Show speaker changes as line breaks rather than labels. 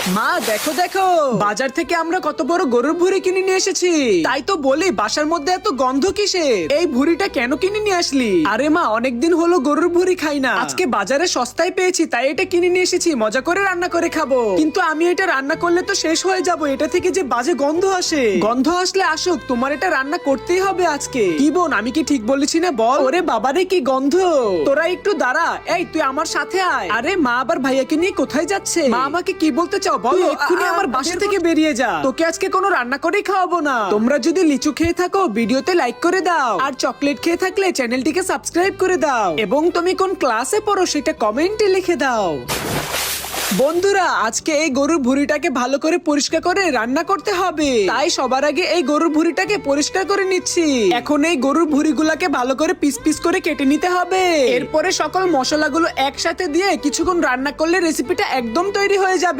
মা দেখো দেখো, বাজার থেকে আমরা কত বড় গরুর ভুঁড়ি কিনে নিয়ে এসেছি। তাই তো বলি বাসার মধ্যে এত গন্ধ কিসের? এই ভুঁড়িটা কেন কিনে নিয়ে আসলি? আরে মা, অনেকদিন হলো গরুর ভুঁড়ি খাই না, আজকে বাজারে সস্তায় পেয়েছি তাই এটা কিনে নিয়ে এসেছি, মজা করে রান্না করে খাবো। কিন্তু আমি এটা রান্না করলে তো শেষ হয়ে যাবো, এটা থেকে যে বাজে গন্ধ আসে। গন্ধ আসলে আসুক, তোমার এটা রান্না করতেই হবে আজকে। কি বোন, আমি কি ঠিক বলেছি না বল? ওরে বাবারে কি গন্ধ! তোরা একটু দাঁড়া, এই তুই আমার সাথে আয়। আরে মা আবার ভাইয়াকে নিয়ে কোথায় যাচ্ছে? মা আমাকে কি বলতে চাও বলো? এক্ষুনি আমার বাসা থেকে বেরিয়ে যা, তোকে আজকে কোনো রান্না করেই খাওয়াবো না। তোমরা যদি লিচু খেয়ে থাকো ভিডিওতে লাইক করে দাও, আর চকলেট খেয়ে থাকলে চ্যানেলটিকে সাবস্ক্রাইব করে দাও, এবং তুমি কোন ক্লাসে পড়ো সেটা কমেন্টে লিখে দাও। বন্ধুরা, আজকে এই গরুর ভুঁড়িটাকে ভালো করে পরিষ্কার করে রান্না করতে হবে, তাই সবার আগে এই গরুর ভুঁড়িটাকে পরিষ্কার করে নিচ্ছি। এখন এই গরুর ভুঁড়িগুলোকে ভালো করে পিস পিস করে কেটে নিতে হবে। এরপরে সকল মশলাগুলো একসাথে দিয়ে কিছুক্ষণ রান্না করলে রেসিপিটা একদম তৈরি হয়ে যাবে।